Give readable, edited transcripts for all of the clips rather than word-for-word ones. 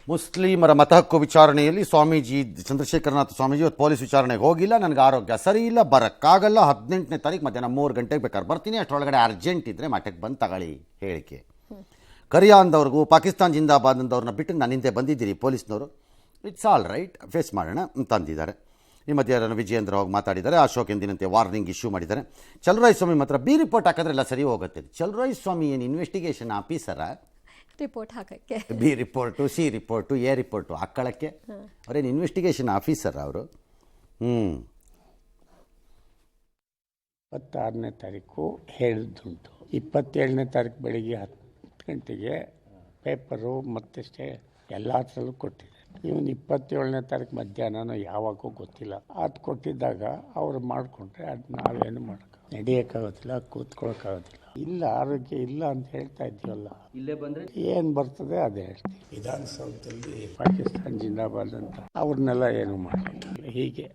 ಮುಸ್ಲಿಮರ ಮತ ಹಕ್ಕು ವಿಚಾರಣೆಯಲ್ಲಿ ಸ್ವಾಮೀಜಿ ಚಂದ್ರಶೇಖರನಾಥ ಸ್ವಾಮೀಜಿ ಇವತ್ತು ಪೊಲೀಸ್ ವಿಚಾರಣೆಗೆ ಹೋಗಿಲ್ಲ. ನನಗೆ ಆರೋಗ್ಯ ಸರಿ ಇಲ್ಲ, ಬರೋಕ್ಕಾಗಲ್ಲ. 18ನೇ ತಾರೀಕು ಮಧ್ಯಾಹ್ನ 3 ಗಂಟೆಗೆ ಬೇಕಾದ್ರೆ ಬರ್ತೀನಿ, ಅಷ್ಟರೊಳಗಡೆ ಅರ್ಜೆಂಟ್ ಇದ್ದರೆ ಮಠಕ್ಕೆ ಬಂದು ತಗೊಳ್ಳಿ ಹೇಳಿಕೆ. ಕರಿಯಾ ಅಂದವ್ರಿಗೂ ಪಾಕಿಸ್ತಾನ್ ಜಿಂದಾಬಾದ್ ಅಂದವ್ರನ್ನ ಬಿಟ್ಟು ನಾನು ಹಿಂದೆ ಬಂದಿದ್ದೀರಿ ಪೊಲೀಸ್ನವರು, ಇಟ್ಸ್ ಆಲ್ ರೈಟ್, ಫೇಸ್ ಮಾಡೋಣ ಅಂತ ಅಂದಿದ್ದಾರೆ. ಈ ಮಧ್ಯೆ ವಿಜಯೇಂದ್ರ ಹೋಗಿ ಮಾತಾಡಿದ್ದಾರೆ. ಅಶೋಕ್ ಎಂದಿನಂತೆ ವಾರ್ನಿಂಗ್ ಇಶ್ಯೂ ಮಾಡಿದ್ದಾರೆ. ಚಲುವರಾಯ ಸ್ವಾಮಿ ಮಾತ್ರ ಬಿ ರಿಪೋರ್ಟ್ ಹಾಕಿದ್ರೆ ಎಲ್ಲ ಸರಿ ಹೋಗುತ್ತೆ. ಚಲುವರಾಯ ಸ್ವಾಮಿ ಏನು ಇನ್ವೆಸ್ಟಿಗೇಷನ್ ಆಫೀಸರ? ರಿಪೋರ್ಟ್ ಹಾಕಕ್ಕೆ B report, C report, A report ಹಾಕ್ಕೊಳ್ಳೋಕ್ಕೆ ಅವರೇನು ಇನ್ವೆಸ್ಟಿಗೇಷನ್ ಆಫೀಸರ್ ಅವರು? 26ನೇ ತಾರೀಕು ಹೇಳಿದ್ದುಂಟು. 27ನೇ ತಾರೀಕು ಬೆಳಿಗ್ಗೆ 10 ಗಂಟೆಗೆ ಪೇಪರು ಮತ್ತಷ್ಟೇ ಎಲ್ಲ ಥರಲ್ಲೂ ಕೊಟ್ಟಿದೆ. ಇವನು 27ನೇ ತಾರೀಕು ಮಧ್ಯಾಹ್ನ ಯಾವಾಗೂ ಗೊತ್ತಿಲ್ಲ. ಅದು ಕೊಟ್ಟಿದ್ದಾಗ ಅವ್ರು ಮಾಡಿಕೊಂಡ್ರೆ ಅದು ನಾವೇನು ಮಾಡೋಕ್ಕೆ ನಡೆಯೋಕ್ಕಾಗೋದಿಲ್ಲ, ಕೂತ್ಕೊಳ್ಳೋಕ್ಕಾಗೋದಿಲ್ಲ. ಇಲ್ಲ ಆರೋಗ್ಯ ಇಲ್ಲ ಅಂತ ಹೇಳ್ತಾ ಇದ್ದೀವಲ್ಲ, ಇಲ್ಲೇ ಬಂದರೆ ಏನು ಬರ್ತದೆ ಅದೇ ಹೇಳ್ತೀವಿ. ವಿಧಾನಸೌಧದಲ್ಲಿ ಪಾಕಿಸ್ತಾನ್ ಜಿಂದಾಬಾದ್ ಅಂತ ಅವ್ರನ್ನೆಲ್ಲ ಏನು ಮಾಡಲಿಲ್ಲ. ಹೀಗೆ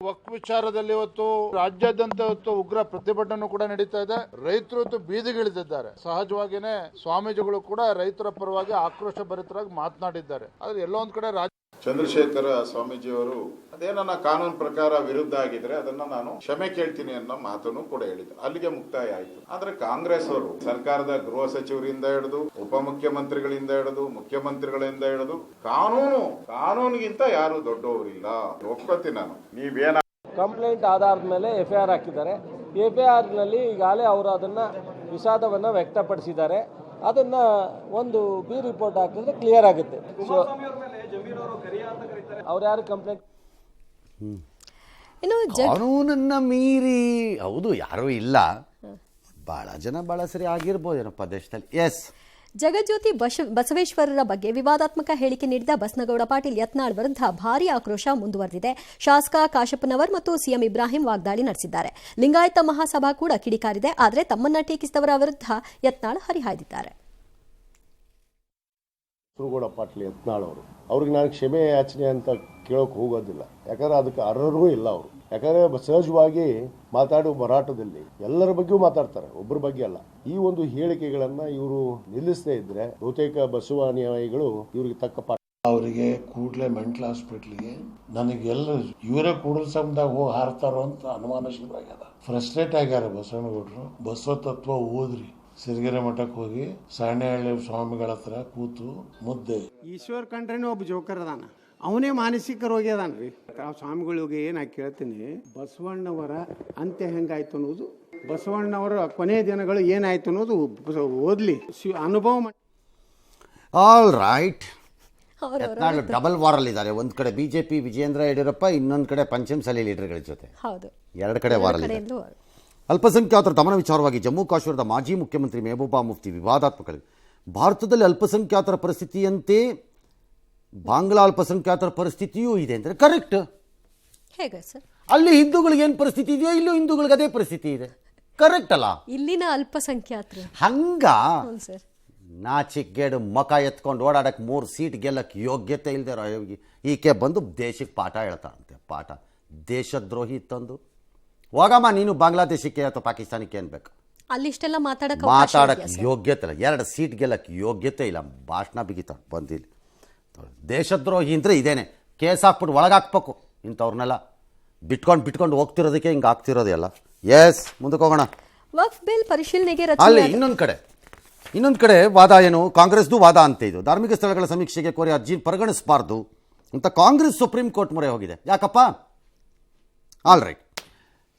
ವಕ್ಫ್ ವಿಚಾರದಲ್ಲಿ ಇವತ್ತು ರಾಜ್ಯಾದ್ಯಂತ ಇವತ್ತು ಉಗ್ರ ಪ್ರತಿಭಟನೆ ಕೂಡ ನಡೀತಾ ಇದೆ. ರೈತರು ಇವತ್ತು ಬೀದಿಗಿಳಿದಿದ್ದಾರೆ. ಸಹಜವಾಗಿಯೇ ಸ್ವಾಮೀಜಿಗಳು ಕೂಡ ರೈತರ ಪರವಾಗಿ ಆಕ್ರೋಶ ಭರಿತರಾಗಿ ಮಾತನಾಡಿದ್ದಾರೆ. ಆದ್ರೆ ಎಲ್ಲೋ ಒಂದ್ ಕಡೆ ಚಂದ್ರಶೇಖರ ಸ್ವಾಮೀಜಿಯವರು ಅದೇ ನನ್ನ ಕಾನೂನು ಪ್ರಕಾರ ವಿರುದ್ಧ ಆಗಿದ್ರೆ ಅದನ್ನ ನಾನು ಕ್ಷಮೆ ಕೇಳ್ತೀನಿ ಅನ್ನೋ ಮಾತನ್ನು ಕೂಡ ಹೇಳಿದ್ರು. ಅಲ್ಲಿಗೆ ಮುಕ್ತಾಯ ಆಯ್ತು. ಆದ್ರೆ ಕಾಂಗ್ರೆಸ್ ಅವರು ಸರ್ಕಾರದ ಗೃಹ ಸಚಿವರಿಂದ ಹಿಡಿದು ಉಪಮುಖ್ಯಮಂತ್ರಿಗಳಿಂದ ಹಿಡಿದು ಮುಖ್ಯಮಂತ್ರಿಗಳಿಂದ ಹಿಡಿದು ಕಾನೂನಿಗಿಂತ ಯಾರು ದೊಡ್ಡವರಿಲ್ಲ ಒಪ್ಕೋತೀನಿ ನಾನು. ನೀವೇನ ಕಂಪ್ಲೇಂಟ್ ಆಧಾರದ ಮೇಲೆ FIR ಹಾಕಿದ್ದಾರೆ. FIR ನಲ್ಲಿ ಈಗಾಗಲೇ ಅವರು ಅದನ್ನ ವಿಷಾದವನ್ನ ವ್ಯಕ್ತಪಡಿಸಿದ್ದಾರೆ. ಅದನ್ನ ಒಂದು ಬಿ ರಿಪೋರ್ಟ್ ಹಾಕಿದ್ರೆ ಕ್ಲಿಯರ್ ಆಗುತ್ತೆ. ಸೊ ಅವ್ರು ಯಾರು ಕಂಪ್ಲೇಂಟ್ ಕಾನೂನನ್ನ ಮೀರಿ ಹೌದು ಯಾರೂ ಇಲ್ಲ. ಭಾಳ ಜನ ಭಾಳ ಸರಿ ಆಗಿರ್ಬೋದೇನಪ್ಪ ದೇಶದಲ್ಲಿ. ಎಸ್, ಜಗಜ್ಯೋತಿ ಬಸವೇಶ್ವರರ ಬಗ್ಗೆ ವಿವಾದಾತ್ಮಕ ಹೇಳಿಕೆ ನೀಡಿದ ಬಸನಗೌಡ ಪಾಟೀಲ್ ಯತ್ನಾಳ್ ವಿರುದ್ಧ ಭಾರೀ ಆಕ್ರೋಶ ಮುಂದುವರೆದಿದೆ. ಶಾಸಕ ಕಾಶಪ್ಪನವರ್ ಮತ್ತು ಸಿಎಂ ಇಬ್ರಾಹಿಂ ವಾಗ್ದಾಳಿ ನಡೆಸಿದ್ದಾರೆ. ಲಿಂಗಾಯತ ಮಹಾಸಭಾ ಕೂಡ ಕಿಡಿಕಾರಿದೆ. ಆದರೆ ತಮ್ಮನ್ನ ಟೀಕಿಸಿದವರ ವಿರುದ್ಧ ಯತ್ನಾಳ್ ಹರಿಹಾಯ್ದಿದ್ದಾರೆ. ಗೌಡ ಪಾಟೀಲ್ ಯತ್ನಾಳ್ ಅವ್ರಿಗೆ ನಾನು ಕ್ಷಮೆ ಯಾಚನೆ ಅಂತ ಕೇಳೋಕೆ ಹೋಗೋದಿಲ್ಲ. ಯಾಕಂದ್ರೆ ಅದಕ್ಕೆ ಅರ್ಹರೂ ಇಲ್ಲ ಅವರು. ಯಾಕಂದ್ರೆ ಸಹಜವಾಗಿ ಮಾತಾಡುವ ಮರಾಠದಲ್ಲಿ ಎಲ್ಲರ ಬಗ್ಗೆಯೂ ಮಾತಾಡ್ತಾರೆ, ಒಬ್ಬರ ಬಗ್ಗೆ ಅಲ್ಲ. ಈ ಒಂದು ಹೇಳಿಕೆಗಳನ್ನ ಇವರು ನಿಲ್ಲಿಸದೇ ಇದ್ರೆ ಬಹುತೇಕ ಬಸವ ಅನುಯಾಯಿಗಳು ಇವ್ರಿಗೆ ತಕ್ಕ ಪಾಠ. ಅವರಿಗೆ ಕೂಡಲೇ ಮೆಂಟಲ್ ಹಾಸ್ಪಿಟ್ಲಿಗೆ ನನಗೆಲ್ಲ ಇವರೇ ಕೂಡಲ ಸಮಯದಾಗ ಹೋಗಿ ಹಾರ್ತಾರೋ ಅಂತ ಅನುಮಾನ ಶುರುವಾಗ್ಯದ. ಫ್ರಸ್ಟ್ರೇಟ್ ಆಗ್ಯಾರ ಬಸವನಗೌಡರು. ಬಸವ ತತ್ವ ಓದ್ರಿ, ಸಿರಿಗೆರೆ ಮಠಕ್ಕೆ ಹೋಗಿ ಸಾಣೆಹಳ್ಳಿ ಸ್ವಾಮಿಗಳ ಹತ್ರ ಕೂತು ಮುದ್ದೆ. ಈಶ್ವರ್ ಕಂಡ್ರೇನು ಒಬ್ಬ ಜೋಕರ್ ಅದಾನ, ಅವನೇ ಮಾನಸಿಕ ರೋಗಿ ಅದಾನ್ರಿ. ಸ್ವಾಮಿಗಳಿಗೆ ಏನ ಕೇಳ್ತೀನಿ, ಬಸವಣ್ಣವರ ಅಂತ್ಯ ಹೆಂಗಾಯ್ತು ಅನ್ನೋದು, ಬಸವಣ್ಣವರ ಕೊನೆಯ ದಿನಗಳು ಏನಾಯ್ತು ಅನ್ನೋದು ಓದ್ಲಿ, ಅನುಭವ. ಆಲ್ ರೈಟ್, ಡಬಲ್ ವಾರ್ ಇದ್ದಾರೆ. ಒಂದ್ ಕಡೆ ಬಿಜೆಪಿ ವಿಜಯೇಂದ್ರ ಯಡಿಯೂರಪ್ಪ, ಇನ್ನೊಂದ್ ಕಡೆ ಪಂಚಮಸಾಲಿ ಲೀಡರ್ಗಳ ಜೊತೆ ಎರಡು ಕಡೆ ವಾರ್. ಅಲ್ಪಸಂಖ್ಯಾತರ ದಮನ ವಿಚಾರವಾಗಿ ಜಮ್ಮು ಕಾಶ್ಮೀರದ ಮಾಜಿ ಮುಖ್ಯಮಂತ್ರಿ ಮೆಹಬೂಬಾ ಮುಫ್ತಿ ವಿವಾದಾತ್ಮಕ. ಭಾರತದಲ್ಲಿ ಅಲ್ಪಸಂಖ್ಯಾತರ ಪರಿಸ್ಥಿತಿಯಂತೆ ಬಾಂಗ್ಲಾ ಅಲ್ಪಸಂಖ್ಯಾತರ ಪರಿಸ್ಥಿತಿಯೂ ಇದೆ ಅಂದರೆ ಕರೆಕ್ಟ್. ಅಲ್ಲಿ ಹಿಂದೂಗಳಿಗೆ ಏನು ಪರಿಸ್ಥಿತಿ ಇದೆಯೋ ಇಲ್ಲೂ ಹಿಂದೂಗಳಿಗೆ ಅದೇ ಪರಿಸ್ಥಿತಿ ಇದೆ. ಕರೆಕ್ಟ್ ಅಲ್ಲ? ಇಲ್ಲಿನ ಅಲ್ಪಸಂಖ್ಯಾತರು ಹಂಗ ನಾಚಿಕೆಡು ಮಕ ಎತ್ಕೊಂಡು ಓಡಾಡಕ್ಕೆ 3 ಸೀಟ್ ಗೆಲ್ಲಕ್ಕೆ ಯೋಗ್ಯತೆ ಇಲ್ಲದೆ ಯೋಗಿ ಈಕೆ ಬಂದು ದೇಶಕ್ಕೆ ಪಾಠ ಹೇಳ್ತಾರಂತೆ. ಪಾಠ ದೇಶದ್ರೋಹಿ ತಂದು ಹೋಗಮ್ಮ ನೀನು ಬಾಂಗ್ಲಾದೇಶಕ್ಕೆ ಅಥವಾ ಪಾಕಿಸ್ತಾನಕ್ಕೆ ಅನ್ಬೇಕು. ಅಲ್ಲಿಷ್ಟೆಲ್ಲ ಮಾತಾಡಕ್ಕೆ ಯೋಗ್ಯತೆ ಇಲ್ಲ. 2 ಸೀಟ್ ಗೆಲ್ಲಕ್ಕೆ ಯೋಗ್ಯತೆ ಇಲ್ಲ. ಭಾಷಣ ಬಿಗಿತಾರೆ ಬಂದಿಲ್ಲ. ದೇಶದ್ರೋಹಿ ಅಂದರೆ ಇದೇನೆ, ಕೇಸ್ ಹಾಕ್ಬಿಟ್ಟು ಒಳಗಾಕ್ಬೇಕು ಇಂಥವ್ರನ್ನೆಲ್ಲ. ಬಿಟ್ಕೊಂಡು ಹೋಗ್ತಿರೋದಕ್ಕೆ ಹಿಂಗೆ ಆಗ್ತಿರೋದೇ ಅಲ್ಲ. ಎಸ್, ಮುಂದಕ್ಕೆ ಹೋಗೋಣ. ವಕ್ಫ್ ಬಿಲ್ ಪರಿಶೀಲನೆಗೆ ಅಲ್ಲಿ ಇನ್ನೊಂದು ಕಡೆ ವಾದ ಏನು, ಕಾಂಗ್ರೆಸ್ದು ವಾದ ಅಂತ ಇದು. ಧಾರ್ಮಿಕ ಸ್ಥಳಗಳ ಸಮೀಕ್ಷೆಗೆ ಕೋರಿ ಅರ್ಜಿ ಪರಿಗಣಿಸಬಾರ್ದು ಅಂತ ಕಾಂಗ್ರೆಸ್ ಸುಪ್ರೀಂ ಕೋರ್ಟ್ ಮೊರೆ ಹೋಗಿದೆ. ಯಾಕಪ್ಪ? ಆಲ್ ರೈಟ್,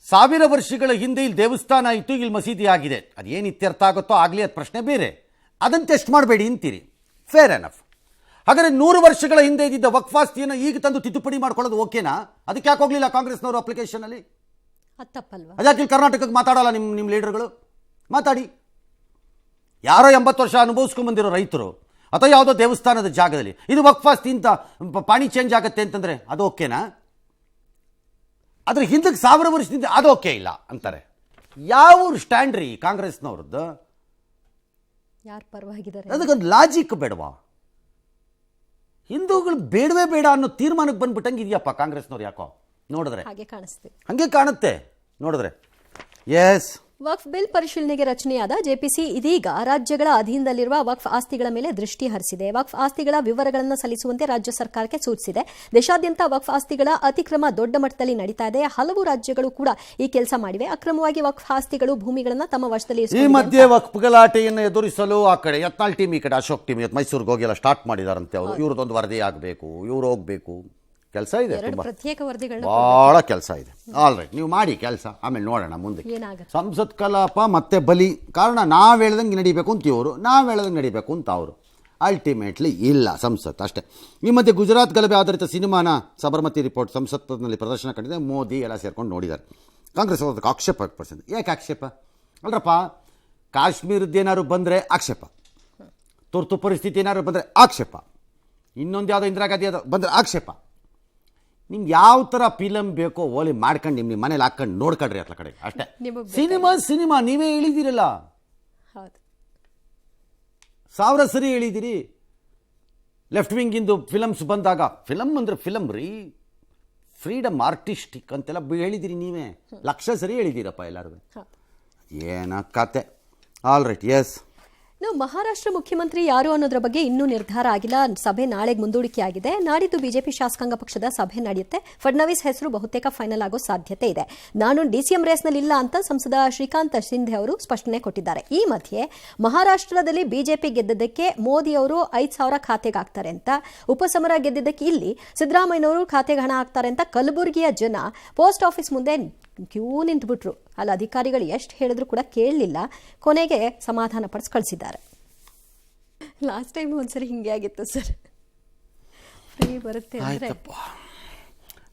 1000 ವರ್ಷಗಳ ಹಿಂದೆ ಇಲ್ಲಿ ದೇವಸ್ಥಾನ ಇತ್ತು, ಇಲ್ಲಿ ಮಸೀದಿ ಆಗಿದೆ. ಅದೇನು ಇತ್ಯರ್ಥ ಆಗುತ್ತೋ ಆಗಲಿ, ಅದು ಪ್ರಶ್ನೆ ಬೇರೆ. ಅದನ್ನು ಟೆಸ್ಟ್ ಮಾಡಬೇಡಿ ಅಂತೀರಿ. Fair enough. ಹಾಗಾದರೆ 100 ವರ್ಷಗಳ ಹಿಂದೆ ಇದ್ದಿದ್ದ ವಕ್ಫಾಸ್ತಿಯನ್ನು ಈಗ ತಂದು ತಿದ್ದುಪಡಿ ಮಾಡ್ಕೊಳ್ಳೋದು ಓಕೆನಾ? ಅದಕ್ಕೆ ಯಾಕೆ ಹೋಗಲಿಲ್ಲ ಕಾಂಗ್ರೆಸ್ನವರು ಅಪ್ಲಿಕೇಶನಲ್ಲಿ? ಅದಕ್ಕೆ ಇಲ್ಲಿ ಕರ್ನಾಟಕಕ್ಕೆ ಮಾತಾಡಲ್ಲ ನಿಮ್ಮ ಲೀಡರ್ಗಳು? ಮಾತಾಡಿ. ಯಾರೋ 80 ವರ್ಷ ಅನುಭವಿಸ್ಕೊಂಡ್ಬಂದಿರೋ ರೈತರು ಅಥವಾ ಯಾವುದೋ ದೇವಸ್ಥಾನದ ಜಾಗದಲ್ಲಿ ಇದು ವಕ್ಫಾಸ್ತಿ ಅಂತ ಪಾಣಿ ಚೇಂಜ್ ಆಗುತ್ತೆ ಅಂತಂದರೆ ಅದು ಓಕೆನಾ? ಅದ್ರ ಹಿಂದಕ್ಕೆ 1000 ವರ್ಷದಿಂದ ಅದು ಓಕೆ ಇಲ್ಲ ಅಂತಾರೆ. ಯಾವ ಸ್ಟ್ಯಾಂಡ್ ರೀ ಕಾಂಗ್ರೆಸ್ನವ್ರದ್ದು? ಅದಕ್ಕೊಂದು ಲಾಜಿಕ್ ಬೇಡವಾ? ಹಿಂದೂಗಳು ಬೇಡವೇ ಬೇಡ ಅನ್ನೋ ತೀರ್ಮಾನಕ್ಕೆ ಬಂದ್ಬಿಟ್ಟಂಗೆ ಇದೆಯಪ್ಪ ಕಾಂಗ್ರೆಸ್ನವ್ರು. ಯಾಕೋ ನೋಡಿದ್ರೆ ಹಾಗೆ ಕಾಣುತ್ತೆ ನೋಡಿದ್ರೆ. ಎಸ್, ವಕ್ಫ್ ಬಿಲ್ ಪರಿಶೀಲನೆಗೆ ರಚನೆಯಾದ ಜೆಪಿಸಿ ಇದೀಗ ರಾಜ್ಯಗಳ ಅಧೀನದಲ್ಲಿರುವ ವಕ್ಫ್ ಆಸ್ತಿಗಳ ಮೇಲೆ ದೃಷ್ಟಿ ಹರಿಸಿದೆ. ವಕ್ಫ್ ಆಸ್ತಿಗಳ ವಿವರಗಳನ್ನು ಸಲ್ಲಿಸುವಂತೆ ರಾಜ್ಯ ಸರ್ಕಾರಕ್ಕೆ ಸೂಚಿಸಿದೆ. ದೇಶಾದ್ಯಂತ ವಕ್ಫ್ ಆಸ್ತಿಗಳ ಅತಿಕ್ರಮ ದೊಡ್ಡ ಮಟ್ಟದಲ್ಲಿ ನಡೀತಾ ಇದೆ. ಹಲವು ರಾಜ್ಯಗಳು ಕೂಡ ಈ ಕೆಲಸ ಮಾಡಿವೆ. ಅಕ್ರಮವಾಗಿ ವಕ್ಫ್ ಆಸ್ತಿಗಳು ಭೂಮಿಗಳನ್ನು ತಮ್ಮ ವಶದಲ್ಲಿ ಈ ಮಧ್ಯೆ ವಕ್ಫ್ ಗಲಾಟೆಯನ್ನು ಎದುರಿಸಲು ಆ ಕಡೆ ಯತ್ನಾಳ್ ಟೀಮ್, ಈ ಕಡೆ ಅಶೋಕ್ ಟೀಮ್ ಇವತ್ತು ಮೈಸೂರಿಗೆ ಹೋಗಿ ಎಲ್ಲ ಸ್ಟಾರ್ಟ್ ಮಾಡಿದಾರಂತೆ. ಅವರು ಇವ್ರದ್ದೊಂದು ವರದಿ ಆಗಬೇಕು, ಇವ್ರು ಹೋಗ್ಬೇಕು, ಕೆಲಸ ಇದೆ, ತುಂಬಾ ಪ್ರತ್ಯೇಕ ವರದಿಗಳನ್ನ ಬಹಳ ಕೆಲಸ ಇದೆ. ಆಲ್ ರೈಟ್, ನೀವು ಮಾಡಿ ಕೆಲಸ, ಆಮೇಲೆ ನೋಡೋಣ ಮುಂದೆ. ಸಂಸತ್ ಕಲಾಪ ಮತ್ತೆ ಬಲಿ. ಕಾರಣ ನಾವು ಹೇಳ್ದಂಗೆ ನಡಿಬೇಕು ಅಂತ ಇವರು, ನಾವು ಹೇಳ್ದಂಗೆ ನಡಿಬೇಕು ಅಂತ ಅವರು. ಅಲ್ಟಿಮೇಟ್ಲಿ ಇಲ್ಲ ಸಂಸತ್ ಅಷ್ಟೇ. ಈ ಮಧ್ಯೆ ಗುಜರಾತ್ ಗಲಭೆ ಆಧಾರಿತ ಸಿನಿಮಾನ ಸಬರ್ಮತಿ ರಿಪೋರ್ಟ್ ಸಂಸತ್ನಲ್ಲಿ ಪ್ರದರ್ಶನ ಕಂಡಿದೆ. ಮೋದಿ ಎಲ್ಲ ಸೇರ್ಕೊಂಡು ನೋಡಿದ್ದಾರೆ. ಕಾಂಗ್ರೆಸ್ ಅದಕ್ಕೆ ಆಕ್ಷೇಪ ವ್ಯಕ್ತಪಡಿಸಿದೆ. ಯಾಕೆ ಆಕ್ಷೇಪ? ಅಲ್ರಪ್ಪ, ಕಾಶ್ಮೀರದ್ದೇನಾದ್ರು ಬಂದರೆ ಆಕ್ಷೇಪ, ತುರ್ತು ಪರಿಸ್ಥಿತಿ ಏನಾದ್ರು ಬಂದರೆ ಆಕ್ಷೇಪ, ಇನ್ನೊಂದು ಯಾವುದೋ ಇಂದಿರಾ ಗಾಂಧಿ ಬಂದರೆ ಆಕ್ಷೇಪ. ನಿಮ್ಗೆ ಯಾವ ಥರ ಫಿಲಮ್ ಬೇಕೋ ಓಲಿ ಮಾಡ್ಕೊಂಡು ನಿಮ್ಮ ಮನೇಲಿ ಹಾಕೊಂಡು ನೋಡ್ಕೊಳ್ರಿ ಅಟ್ಲ ಕಡೆ ಅಷ್ಟೇ. ಸಿನಿಮಾ ನೀವೇ ಹೇಳಿದಿರಲ್ಲ, 1000 ಸರಿ ಹೇಳಿದಿರಿ. ಲೆಫ್ಟ್ ವಿಂಗಿಂದು ಫಿಲಮ್ಸ್ ಬಂದಾಗ ಫಿಲಮ್ ಅಂದರೆ ಫಿಲಮ್ ರೀ, ಫ್ರೀಡಮ್ ಆರ್ಟಿಸ್ಟಿಕ್ ಅಂತೆಲ್ಲ ಹೇಳಿದಿರಿ ನೀವೇ. 1,00,000 ಸರಿ ಹೇಳಿದ್ದೀರಪ್ಪ ಎಲ್ಲರಿಗೂ. ಏನ ಕತೆ. All right, S. ಮಹಾರಾಷ್ಟ್ರ ಮುಖ್ಯಮಂತ್ರಿ ಯಾರು ಅನ್ನೋದ್ರ ಬಗ್ಗೆ ಇನ್ನೂ ನಿರ್ಧಾರ ಆಗಿಲ್ಲ. ಸಭೆ ನಾಳೆಗೆ ಮುಂದೂಡಿಕೆ ಆಗಿದೆ. ನಾಡಿದ್ದು ಬಿಜೆಪಿ ಶಾಸಕಾಂಗ ಪಕ್ಷದ ಸಭೆ ನಡೆಯುತ್ತೆ. ಫಡ್ನವೀಸ್ ಹೆಸರು ಬಹುತೇಕ ಫೈನಲ್ ಆಗೋ ಸಾಧ್ಯತೆ ಇದೆ. ನಾನು ಡಿಸಿಎಂ ರೇಸ್ನಲ್ಲಿ ಇಲ್ಲ ಅಂತ ಸಂಸದ ಶ್ರೀಕಾಂತ್ ಶಿಂಧೆ ಅವರು ಸ್ಪಷ್ಟನೆ ಕೊಟ್ಟಿದ್ದಾರೆ. ಈ ಮಧ್ಯೆ ಮಹಾರಾಷ್ಟ್ರದಲ್ಲಿ ಬಿಜೆಪಿ ಗೆದ್ದದಕ್ಕೆ ಮೋದಿ ಅವರು 5,000 ಖಾತೆಗೆ ಹಾಕ್ತಾರೆ ಅಂತ, ಉಪಸಮರ ಗೆದ್ದಿದ್ದಕ್ಕೆ ಇಲ್ಲಿ ಸಿದ್ದರಾಮಯ್ಯನವರು ಖಾತೆಗೆ ಹಣ ಹಾಕ್ತಾರೆ ಅಂತ ಕಲಬುರಗಿಯ ಜನ ಪೋಸ್ಟ್ ಆಫೀಸ್ ಮುಂದೆ ಕ್ಯೂ ನಿಂತುಬಿಟ್ರು. ಅಲ್ಲಿ ಅಧಿಕಾರಿಗಳು ಎಷ್ಟು ಹೇಳಿದ್ರು ಕೂಡ ಕೇಳಲಿಲ್ಲ. ಕೊನೆಗೆ ಸಮಾಧಾನ ಪಡಿಸಿ ಕಳಿಸಿದ್ದಾರೆ. ಲಾಸ್ಟ್ ಟೈಮ್ ಒಂದ್ಸರಿ ಹಿಂಗೆ ಆಗಿತ್ತು ಸರ್. ಫ್ರೀ ಬರುತ್ತೆ ಅಂದ್ರೆ.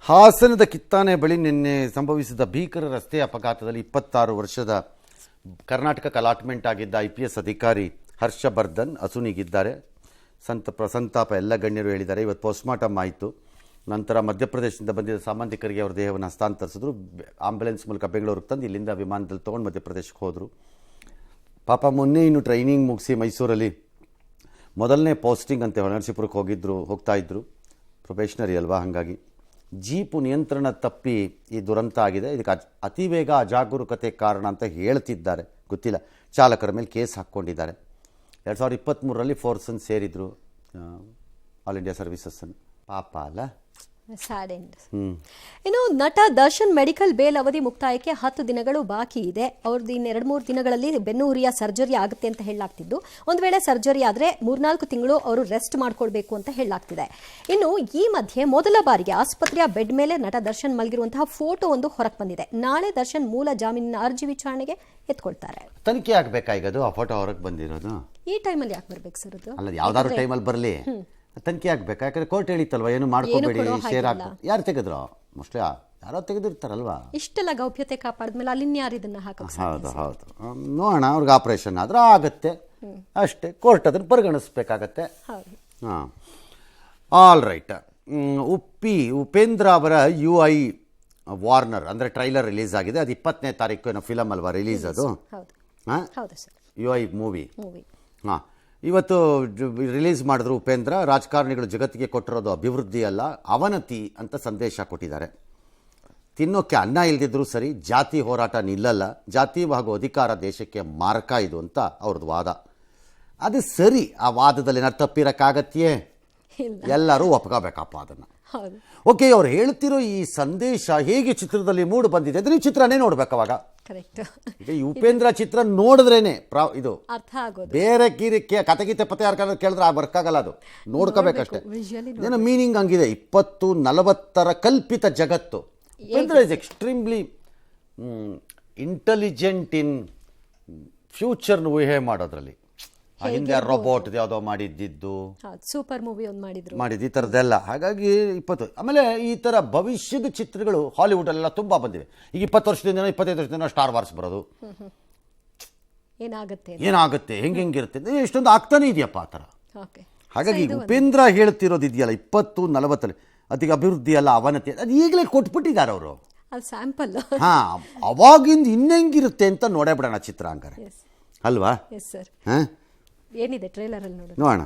ಹಾಸನದ ಕಿತ್ತಾನೆ ಬಳಿ ನಿನ್ನೆ ಸಂಭವಿಸಿದ ಭೀಕರ ರಸ್ತೆ ಅಪಘಾತದಲ್ಲಿ 26 ವರ್ಷದ ಕರ್ನಾಟಕ ಅಲಾಟ್ಮೆಂಟ್ ಆಗಿದ್ದ IPS ಅಧಿಕಾರಿ ಹರ್ಷವರ್ಧನ್ ಅಸುನೀಗಿದ್ದಾರೆ. ಸಂತಾಪ ಎಲ್ಲ ಗಣ್ಯರು ಹೇಳಿದ್ದಾರೆ. ಇವತ್ತು ಪೋಸ್ಟ್ಮಾರ್ಟಮ್ ಆಯಿತು. ನಂತರ ಮಧ್ಯಪ್ರದೇಶದಿಂದ ಬಂದಿದ್ದ ಸಂಬಂಧಿಕರಿಗೆ ಅವರ ದೇಹವನ್ನು ಹಸ್ತಾಂತರಿಸಿದ್ರು. ಆಂಬ್ಯುಲೆನ್ಸ್ ಮೂಲಕ ಬೆಂಗಳೂರಿಗೆ ತಂದು ಇಲ್ಲಿಂದ ವಿಮಾನದಲ್ಲಿ ತೊಗೊಂಡು ಮಧ್ಯಪ್ರದೇಶಕ್ಕೆ ಹೋದರು. ಪಾಪ ಮೊನ್ನೆ ಇನ್ನು ಟ್ರೈನಿಂಗ್ ಮುಗಿಸಿ ಮೈಸೂರಲ್ಲಿ ಮೊದಲನೇ ಪೋಸ್ಟಿಂಗ್ ಅಂತೆ ನರಸೀಪುರಕ್ಕೆ ಹೋಗ್ತಾ ಇದ್ದರು. ಪ್ರೊಬೇಷನರಿ ಅಲ್ವಾ, ಹಾಗಾಗಿ ಜೀಪು ನಿಯಂತ್ರಣ ತಪ್ಪಿ ಈ ದುರಂತ ಆಗಿದೆ. ಇದಕ್ಕೆ ಅತಿವೇಗ ಅಜಾಗರೂಕತೆ ಕಾರಣ ಅಂತ ಹೇಳ್ತಿದ್ದಾರೆ, ಗೊತ್ತಿಲ್ಲ. ಚಾಲಕರ ಮೇಲೆ ಕೇಸ್ ಹಾಕ್ಕೊಂಡಿದ್ದಾರೆ. 2023ರಲ್ಲಿ ಫೋರ್ಸನ್ನು ಸೇರಿದ್ರು, ಆಲ್ ಇಂಡಿಯಾ ಸರ್ವಿಸಸ್ಸನ್ನು. ಪಾಪ ಅಲ್ಲ. ಇನ್ನು ನಟ ದರ್ಶನ್ ಮೆಡಿಕಲ್ ಬೇಲ್ ಅವಧಿ ಮುಕ್ತಾಯಕ್ಕೆ 10 ದಿನಗಳು ಬಾಕಿ ಇದೆ. ಅವ್ರದ್ದು ಇನ್ನು 2-3 ದಿನಗಳಲ್ಲಿ ಬೆನ್ನು ಉರಿಯ ಸರ್ಜರಿ ಆಗುತ್ತೆ ಅಂತ ಹೇಳಲಾಗ್ತಿದ್ದು, ಒಂದು ವೇಳೆ ಸರ್ಜರಿ ಆದರೆ 3-4 ತಿಂಗಳು ಅವರು ರೆಸ್ಟ್ ಮಾಡ್ಕೊಳ್ಬೇಕು ಅಂತ ಹೇಳಲಾಗ್ತಿದೆ. ಇನ್ನು ಈ ಮಧ್ಯೆ ಮೊದಲ ಬಾರಿಗೆ ಆಸ್ಪತ್ರೆಯ ಬೆಡ್ ಮೇಲೆ ನಟ ದರ್ಶನ್ ಮಲಗಿರುವಂತಹ ಫೋಟೋ ಒಂದು ಹೊರಗೆ ಬಂದಿದೆ. ನಾಳೆ ದರ್ಶನ್ ಮೂಲ ಜಾಮೀನಿನ ಅರ್ಜಿ ವಿಚಾರಣೆಗೆ ಎತ್ಕೊಳ್ತಾರೆ. ತನಿಖೆ ಆಗಬೇಕಾಗದು. ಆ ಫೋಟೋ ಹೊರಗೆ ಬಂದಿರೋದು ಈ ಟೈಮಲ್ಲಿ ಯಾಕೆ ಬರ್ಬೇಕು ಸರ್? ಅದು ಅಲ್ಲ, ಯಾವ್ದಾದ್ರು ಟೈಮಲ್ಲಿ ಬರಲಿ, ತನಿಖೆ ಆಗಬೇಕಾ? ಯಾಕಂದ್ರೆ ಕೋರ್ಟ್ ಹೇಳಿತ್ತಲ್ವ, ಏನು ಮಾಡ್ಕೋಬೇಡಿ, ಶೇರ್ ಹಾಕಿ. ಯಾರು ತೆಗೆದ್ರು? ಮೋಸ್ಟ್ಲಿ ಯಾರೋ ತೆಗೆದಿರ್ತಾರಲ್ವಾ. ಇಷ್ಟೆಲ್ಲ ಗೌಪ್ಯತೆ ಕಾಪಾಡಿದ್ಮೇಲೆ ಅಲ್ಲಿ ಯಾರು ಇದನ್ನ ಹಾಕೋದು? ಹೌದು. ನೋಡೋಣ, ಅವ್ರಿಗೆ ಆಪರೇಷನ್ ಆದ್ರೆ ಆಗತ್ತೆ ಅಷ್ಟೇ. ಕೋರ್ಟ್ ಅದನ್ನು ಪರಿಗಣಿಸ್ಬೇಕಾಗತ್ತೆ. ಹಾಂ, ಆಲ್ ರೈಟ್. ಉಪೇಂದ್ರ ಅವರ UI ವಾರ್ನರ್ ಅಂದರೆ ಟ್ರೈಲರ್ ರಿಲೀಸ್ ಆಗಿದೆ. ಅದು 20ನೇ ತಾರೀಕು ಏನೋ ಫಿಲಮ್ ಅಲ್ವಾ ರಿಲೀಸ್? ಅದು ಹಾಂ, UI ಮೂವಿ. ಹಾಂ, ಇವತ್ತು ರಿಲೀಸ್ ಮಾಡಿದ್ರು ಉಪೇಂದ್ರ. ರಾಜಕಾರಣಿಗಳು ಜಗತ್ತಿಗೆ ಕೊಟ್ಟಿರೋದು ಅಭಿವೃದ್ಧಿ ಅಲ್ಲ, ಅವನತಿ ಅಂತ ಸಂದೇಶ ಕೊಟ್ಟಿದ್ದಾರೆ. ತಿನ್ನೋಕ್ಕೆ ಅನ್ನ ಇಲ್ದಿದ್ರು ಸರಿ, ಜಾತಿ ಹೋರಾಟ ನಿಲ್ಲಲ್ಲ, ಜಾತಿ ಹಾಗೂ ಅಧಿಕಾರ ದೇಶಕ್ಕೆ ಮಾರಕ ಇದು ಅಂತ ಅವ್ರದ್ದು ವಾದ. ಅದು ಸರಿ. ಆ ವಾದದಲ್ಲಿ ಏನಾರು ತಪ್ಪಿರೋಕ್ಕಾಗತ್ತೆಯೇ? ಎಲ್ಲರೂ ಒಪ್ಕೋಬೇಕಪ್ಪ ಅದನ್ನು. ಓಕೆ, ಅವ್ರು ಹೇಳ್ತಿರೋ ಈ ಸಂದೇಶ ಹೇಗೆ ಚಿತ್ರದಲ್ಲಿ ಮೂಡು ಬಂದಿದೆ ಅಂದರೆ ನೀವು ಚಿತ್ರನೇ ನೋಡ್ಬೇಕು. ಅವಾಗ ಈಗ ಈ ಉಪೇಂದ್ರ ಚಿತ್ರ ನೋಡಿದ್ರೇನೆ ಇದು ಅರ್ಥ ಆಗೋದು. ಬೇರೆ ಕತೆಗೀತೆ ಪತೆ ಯಾರು ಕೇಳಿದ್ರೆ ಬರ್ಕಾಗಲ್ಲ, ಅದು ನೋಡ್ಕೋಬೇಕಷ್ಟೇ. ಏನೋ ಮೀನಿಂಗ್ ಹಂಗಿದೆ. 2040 ಕಲ್ಪಿತ ಜಗತ್ತು. Upendra is extremely intelligent in ಫ್ಯೂಚರ್ನ ಊಹೆ ಮಾಡೋದ್ರಲ್ಲಿ. ಹಿಂದೆ ರೋಬೋಟ್ ಯಾವುದೋ ಮಾಡಿದ್ದು, ಸೂಪರ್ ಮೂವಿ ಒಂದು ಮಾಡಿದ್ದು, ಈ ಥರದ್ದೆಲ್ಲ. ಹಾಗಾಗಿ 20 ಆಮೇಲೆ ಈ ಥರ ಭವಿಷ್ಯದ ಚಿತ್ರಗಳು ಹಾಲಿವುಡಲ್ಲೆಲ್ಲ ತುಂಬ ಬಂದಿವೆ. ಈಗ 20 ವರ್ಷದಿಂದ 25 ವರ್ಷದಿಂದ ಸ್ಟಾರ್ ವಾರ್ಸ್ ಬರೋದು. ಏನಾಗುತ್ತೆ, ಹೆಂಗಿರುತ್ತೆ, ಎಷ್ಟೊಂದು ಆಗ್ತಾನೆ ಇದೆಯಪ್ಪ ಆ ಥರ. ಹಾಗಾಗಿ ಉಪೇಂದ್ರ ಹೇಳ್ತಿರೋದು ಇದೆಯಲ್ಲ 2040 ಅದಕ್ಕೆ ಅಭಿವೃದ್ಧಿ ಅಲ್ಲ ಅವನತಿ, ಅದು ಈಗಲೇ ಕೊಟ್ಬಿಟ್ಟಿದ್ದಾರೆ ಅವರು. ಸ್ಯಾಂಪಲ್. ಹಾಂ, ಅವಾಗಿಂದ ಇನ್ನೆಂಗಿರುತ್ತೆ ಅಂತ ನೋಡೇ ಬಿಡೋಣ ಚಿತ್ರ ಹಂಗಾರೆ, ಅಲ್ವಾ? ಏನಿದೆ ಟ್ರೈಲರ್ ಅಲ್ಲಿ ನೋಡೋಣ.